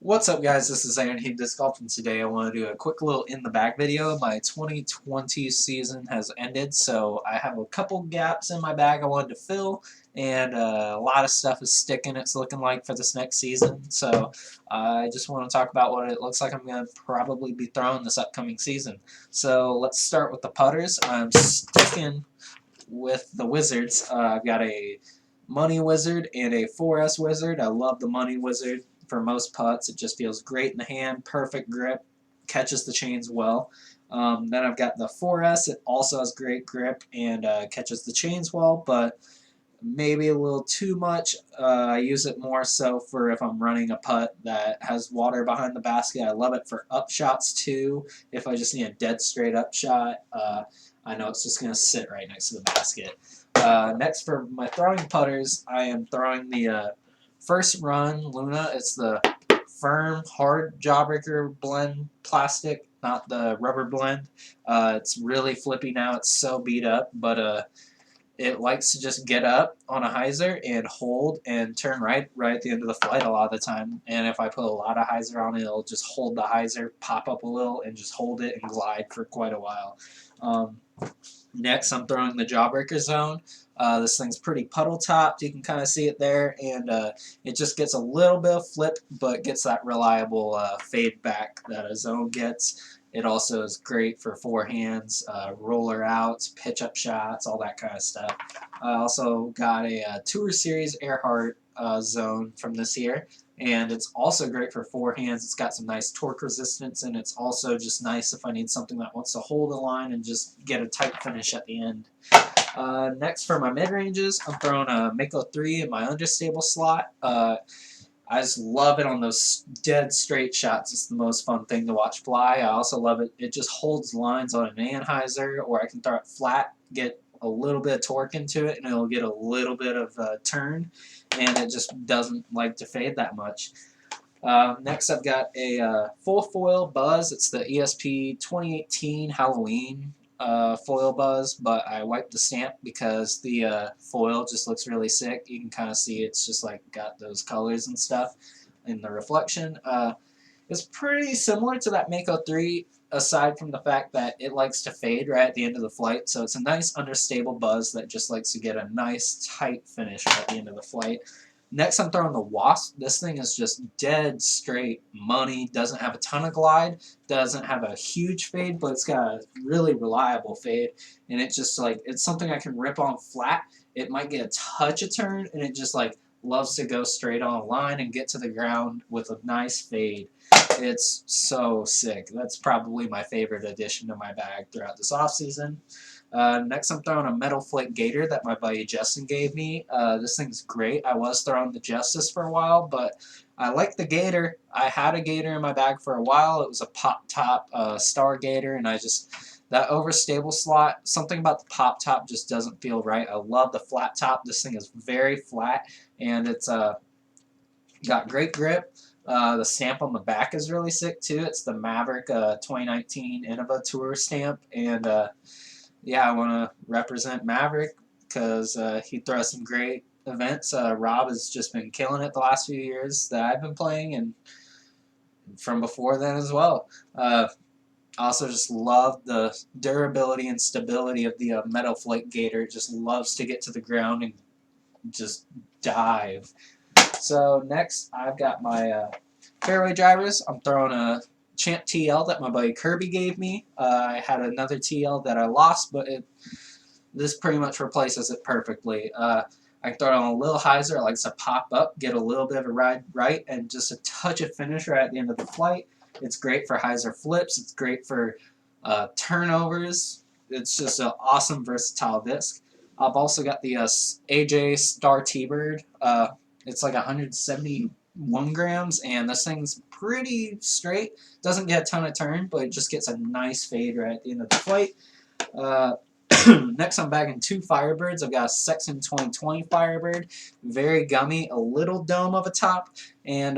What's up, guys? This is Iron Heat Disc Golf, and today I want to do a quick little in the bag video. My 2020 season has ended, so I have a couple gaps in my bag I wanted to fill, and a lot of stuff is sticking, it's looking like, for this next season. So I just want to talk about what it looks like I'm going to probably be throwing this upcoming season. So let's start with the putters. I'm sticking with the Wizards. I've got a Money Wizard and a 4S Wizard. I love the Money Wizard. For most putts, it just feels great in the hand, perfect grip, catches the chains well. Then I've got the 4S. It also has great grip and catches the chains well, but maybe a little too much. I use it more so for if I'm running a putt that has water behind the basket. I love it for up shots too. If I just need a dead straight up shot, I know it's just going to sit right next to the basket. Next, for my throwing putters, I am throwing the First Run Luna. It's the firm, hard Jawbreaker blend plastic, not the rubber blend. It's really flippy now. It's so beat up, but it likes to just get up on a hyzer and hold and turn right at the end of the flight a lot of the time. And if I put a lot of hyzer on it, it'll just hold the hyzer, pop up a little, and just hold it and glide for quite a while. Next, I'm throwing the Jawbreaker Zone. This thing's pretty puddle topped. You can kind of see it there, and it just gets a little bit of flip, but gets that reliable fade back that a zone gets. It also is great for forehands, roller outs, pitch up shots, all that kind of stuff. I also got a Tour Series Earhart zone from this year, and it's also great for forehands. It's got some nice torque resistance, and it's also just nice if I need something that wants to hold a line and just get a tight finish at the end. Next, for my mid-ranges, I'm throwing a Mako 3 in my understable slot. I just love it on those dead straight shots. It's the most fun thing to watch fly. I also love it. It just holds lines on an anhyzer, or I can throw it flat, get a little bit of torque into it, and it'll get a little bit of turn, and it just doesn't like to fade that much. Next, I've got a full foil buzz. It's the ESP 2018 Halloween foil buzz, but I wiped the stamp because the foil just looks really sick. You can kind of see it's just like got those colors and stuff in the reflection. It's pretty similar to that Mako 3, aside from the fact that it likes to fade right at the end of the flight. So it's a nice understable buzz that just likes to get a nice tight finish right at the end of the flight. Next, I'm throwing the Wasp. This thing is just dead straight money. Doesn't have a ton of glide. Doesn't have a huge fade, but it's got a really reliable fade. And it's just like, it's something I can rip on flat. It might get a touch of turn, and it just like loves to go straight on a line and get to the ground with a nice fade. It's so sick. That's probably my favorite addition to my bag throughout this off season. Next, I'm throwing a Metal Flake Gator that my buddy Justin gave me. This thing's great. I was throwing the Justice for a while, but I like the Gator. I had a Gator in my bag for a while. It was a pop top Star Gator, and that overstable slot, something about the pop top just doesn't feel right. I love the flat top. This thing is very flat, and it's got great grip. The stamp on the back is really sick too. It's the Maverick 2019 Innova Tour stamp, and yeah, I want to represent Maverick because he throws some great events. Rob has just been killing it the last few years that I've been playing, and from before then as well. I also just love the durability and stability of the Metal Flake Gator. It just loves to get to the ground and just dive. So next, I've got my Fairway Drivers. I'm throwing a Champ TL that my buddy Kirby gave me. I had another TL that I lost, but this pretty much replaces it perfectly. I can throw it on a little hyzer. It likes to pop up, get a little bit of a ride right, and just a touch of finish right at the end of the flight. It's great for hyzer flips. It's great for turnovers. It's just an awesome, versatile disc. I've also got the AJ Star T-Bird. It's like 171 grams, and this thing's pretty straight. Doesn't get a ton of turn, but it just gets a nice fade right at the end of the flight. Next, I'm bagging two Firebirds. I've got a Sexton 2020 Firebird. Very gummy, a little dome of a top, and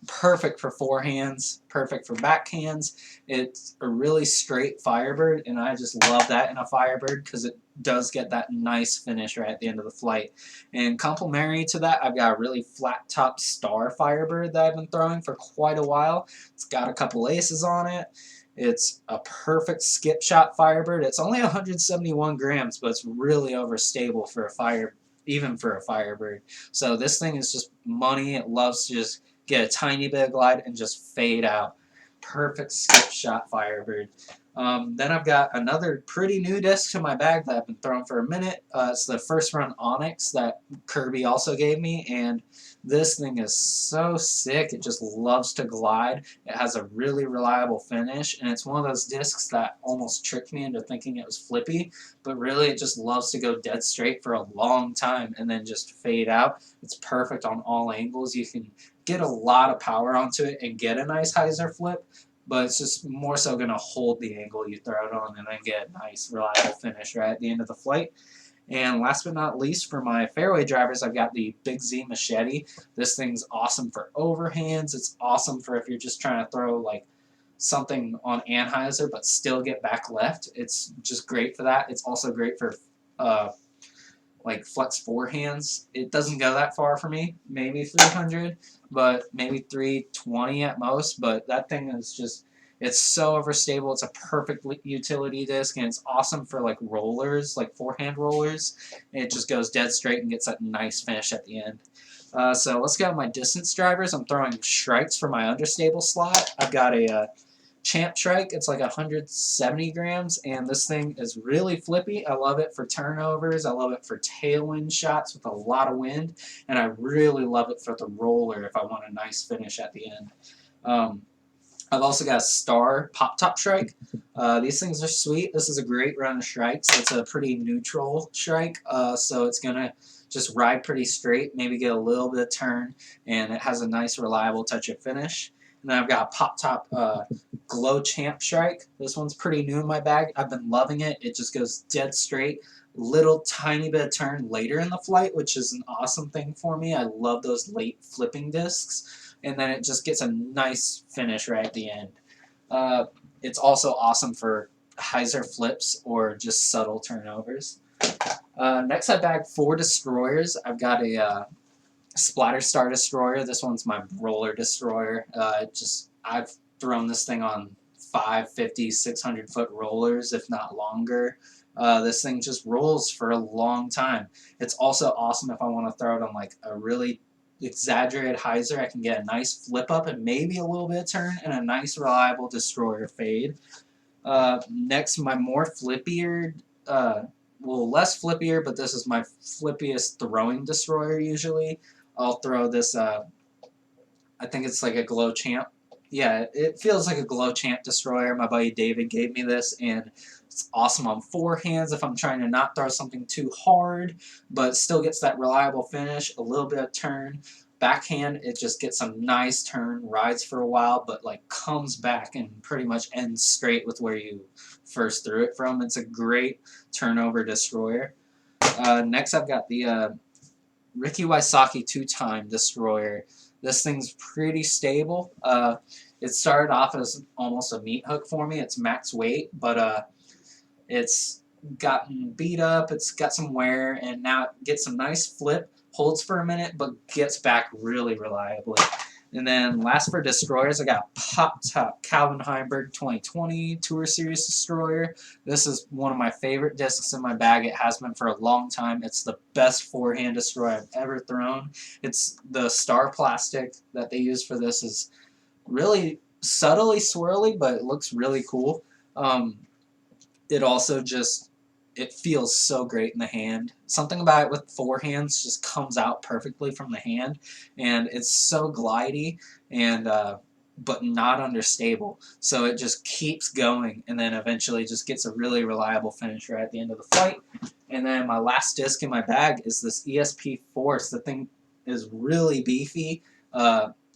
perfect for forehands, perfect for backhands. It's a really straight Firebird, and I just love that in a Firebird because it does get that nice finish right at the end of the flight. And complementary to that, I've got a really flat top star Firebird that I've been throwing for quite a while. It's got a couple aces on it. It's a perfect skip shot Firebird. It's only 171 grams, but it's really overstable for a even for a Firebird. So this thing is just money. It loves to just get a tiny bit of glide and just fade out. Perfect skip shot Firebird. Then I've got another pretty new disc in my bag that I've been throwing for a minute. It's the first run Onyx that Kirby also gave me, and this thing is so sick. It just loves to glide. It has a really reliable finish, and it's one of those discs that almost tricked me into thinking it was flippy, but really it just loves to go dead straight for a long time and then just fade out. It's perfect on all angles. You can get a lot of power onto it and get a nice hyzer flip, but it's just more so going to hold the angle you throw it on and then get a nice reliable finish right at the end of the flight. And last but not least, for my fairway drivers, I've got the Big Z Machete. This thing's awesome for overhands. It's awesome for if you're just trying to throw like something on anhyzer but still get back left. It's just great for that. It's also great for like flex forehands. It doesn't go that far for me, maybe 300, but maybe 320 at most. But that thing is just, it's so overstable. It's a perfect utility disc, and it's awesome for like rollers, like forehand rollers. It just goes dead straight and gets that nice finish at the end. So let's go with my distance drivers. I'm throwing Shrikes for my understable slot. I've got a Champ Trike. It's like 170 grams, and this thing is really flippy. I love it for turnovers. I love it for tailwind shots with a lot of wind, and I really love it for the roller if I want a nice finish at the end. I've also got a Star Pop Top Shrike. These things are sweet. This is a great run of Shrikes. It's a pretty neutral Shrike, so it's going to just ride pretty straight, maybe get a little bit of turn, and it has a nice reliable touch of finish. And then I've got a Pop Top Glow Champ Shrike. This one's pretty new in my bag. I've been loving it. It just goes dead straight. Little tiny bit of turn later in the flight, which is an awesome thing for me. I love those late flipping discs. And then it just gets a nice finish right at the end. It's also awesome for hyzer flips or just subtle turnovers. Next I bagged 4 destroyers. I've got a Splatter Star Destroyer. This one's my roller destroyer. I've thrown this thing on 550, 600 foot rollers, if not longer. This thing just rolls for a long time. It's also awesome if I want to throw it on like a really exaggerated hyzer. I can get a nice flip up and maybe a little bit of turn and a nice reliable destroyer fade. Next, my more flippier, well, less flippier, but this is my flippiest throwing destroyer usually. I'll throw this, I think it's like a Glow Champ. Yeah, it feels like a Glow Champ destroyer. My buddy David gave me this, and it's awesome on forehands if I'm trying to not throw something too hard, but still gets that reliable finish, a little bit of turn. Backhand, it just gets some nice turn, rides for a while, but like comes back and pretty much ends straight with where you first threw it from. It's a great turnover destroyer. Next, I've got the Ricky Wysocki 2-time destroyer. This thing's pretty stable. It started off as almost a meat hook for me. It's max weight, but it's gotten beat up. It's got some wear, and now it gets a nice flip, holds for a minute, but gets back really reliably. And then last for destroyers, I got Pop Top Calvin Heimberg 2020 Tour Series Destroyer. This is one of my favorite discs in my bag. It has been for a long time. It's the best forehand destroyer I've ever thrown. It's the star plastic that they use for this is really subtly swirly, but it looks really cool. It also just, it feels so great in the hand. Something about it with forehands just comes out perfectly from the hand, and it's so glidey and but not understable. So it just keeps going, and then eventually just gets a really reliable finish right at the end of the flight. And then my last disc in my bag is this ESP Force. The thing is really beefy.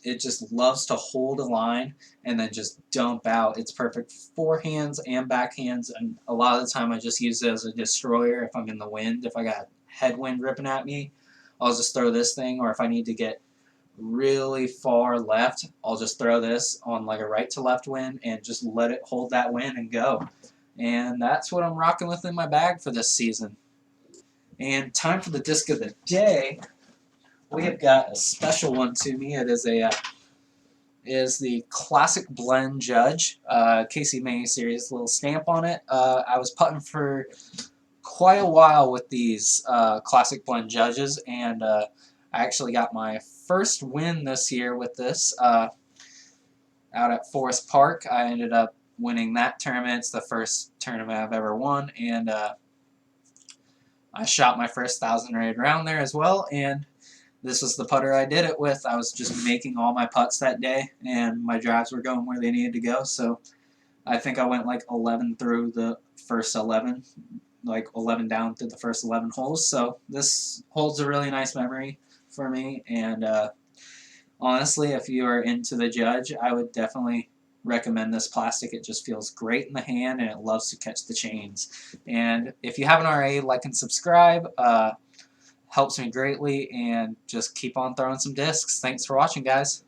It just loves to hold a line and then just dump out. It's perfect for forehands and backhands, and a lot of the time I just use it as a destroyer if I'm in the wind. If I got headwind ripping at me, I'll just throw this thing, or if I need to get really far left, I'll just throw this on like a right to left wind and just let it hold that wind and go. And that's what I'm rocking with in my bag for this season. And time for the disc of the day. We have got a special one to me. It is the Classic Blend Judge, Casey May series, little stamp on it. I was putting for quite a while with these Classic Blend Judges, and I actually got my first win this year with this out at Forest Park. I ended up winning that tournament. It's the first tournament I've ever won, and I shot my first 1,000 rated round there as well, and this was the putter I did it with. I was just making all my putts that day, and my drives were going where they needed to go, so I think I went like 11 through the first 11, like 11 down through the first 11 holes, so this holds a really nice memory for me, and honestly, if you are into the Judge, I would definitely recommend this plastic. It just feels great in the hand, and it loves to catch the chains. And if you haven't already, like and subscribe. Helps me greatly, and just keep on throwing some discs. Thanks for watching, guys.